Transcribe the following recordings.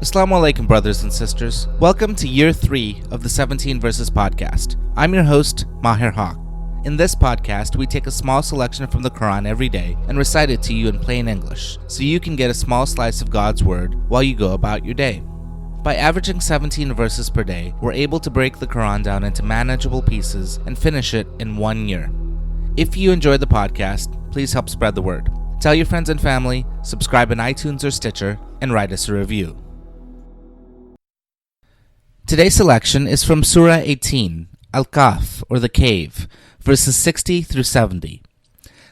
As-salaam wa-alaikum, brothers and sisters. Welcome to Year 3 of the 17 Verses podcast. I'm your host, Maher Haq. In this podcast, we take a small selection from the Quran every day and recite it to you in plain English, so you can get a small slice of God's Word while you go about your day. By averaging 17 verses per day, we're able to break the Quran down into manageable pieces and finish it in 1 year. If you enjoyed the podcast, please help spread the word. Tell your friends and family, subscribe in iTunes or Stitcher, and write us a review. Today's selection is from Surah 18, Al-Kahf, or the Cave, verses 60 through 70.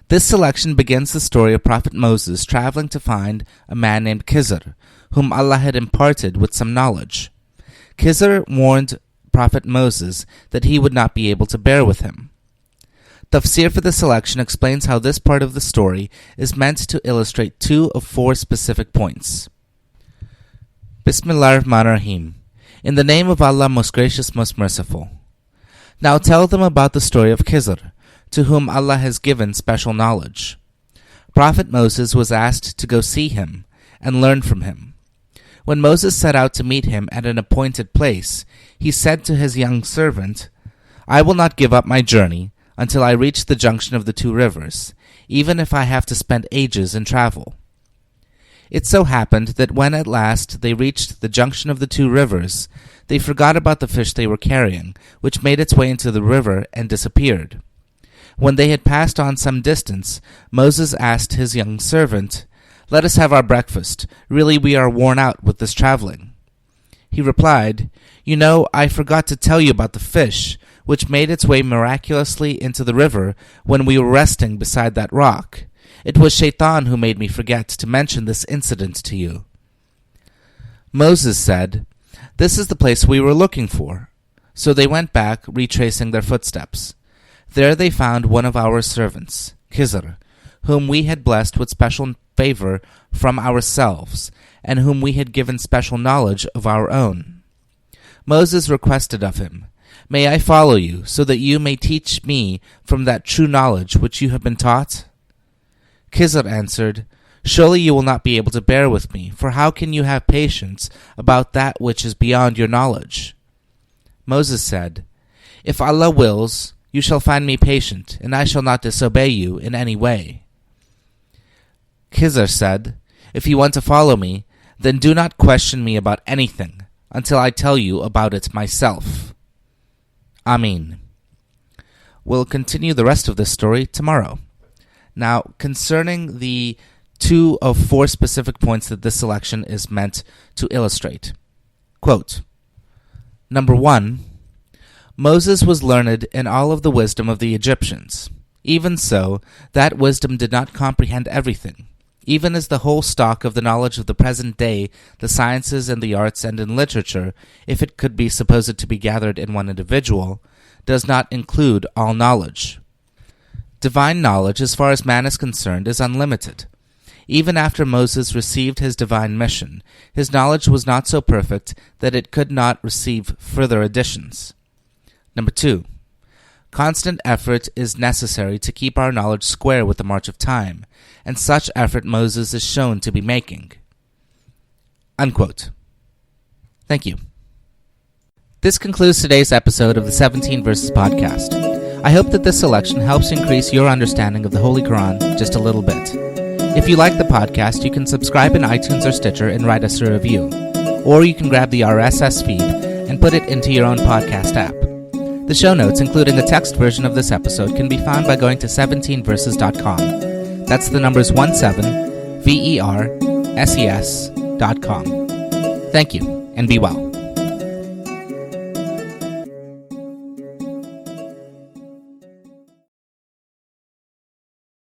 This selection begins the story of Prophet Moses traveling to find a man named Khidr, whom Allah had imparted with some knowledge. Khidr warned Prophet Moses that he would not be able to bear with him. Tafseer for the selection explains how this part of the story is meant to illustrate 2 of 4 specific points. Bismillahir-Rahmanir-Rahim. In the name of Allah, most gracious, most merciful. Now tell them about the story of Khidr, to whom Allah has given special knowledge. Prophet Moses was asked to go see him and learn from him. When Moses set out to meet him at an appointed place, he said to his young servant, I will not give up my journey until I reach the junction of the 2 rivers, even if I have to spend ages in travel. It so happened that when at last they reached the junction of the 2 rivers, they forgot about the fish they were carrying, which made its way into the river and disappeared. When they had passed on some distance, Moses asked his young servant, Let us have our breakfast. Really, we are worn out with this traveling. He replied, You know, I forgot to tell you about the fish, which made its way miraculously into the river when we were resting beside that rock. It was Shaitan who made me forget to mention this incident to you. Moses said, This is the place we were looking for. So they went back, retracing their footsteps. There they found one of our servants, Khidr, whom we had blessed with special favor from ourselves, and whom we had given special knowledge of our own. Moses requested of him, May I follow you, so that you may teach me from that true knowledge which you have been taught? Khidr answered, Surely you will not be able to bear with me, for how can you have patience about that which is beyond your knowledge? Moses said, If Allah wills, you shall find me patient, and I shall not disobey you in any way. Khidr said, If you want to follow me, then do not question me about anything until I tell you about it myself. Ameen. We'll continue the rest of this story tomorrow. Now, concerning the 2 of 4 specific points that this selection is meant to illustrate. Quote, Number 1, Moses was learned in all of the wisdom of the Egyptians. Even so, that wisdom did not comprehend everything, even as the whole stock of the knowledge of the present day, the sciences and the arts and in literature, if it could be supposed to be gathered in one individual, does not include all knowledge. Divine knowledge, as far as man is concerned, is unlimited. Even after Moses received his divine mission, his knowledge was not so perfect that it could not receive further additions. Number 2, constant effort is necessary to keep our knowledge square with the march of time, and such effort Moses is shown to be making. Unquote. Thank you. This concludes today's episode of the 17 Verses podcast. I hope that this selection helps increase your understanding of the Holy Quran just a little bit. If you like the podcast, you can subscribe in iTunes or Stitcher and write us a review. Or you can grab the RSS feed and put it into your own podcast app. The show notes, including a text version of this episode, can be found by going to 17verses.com. That's the numbers 17, VERSES.com. Thank you, and be well.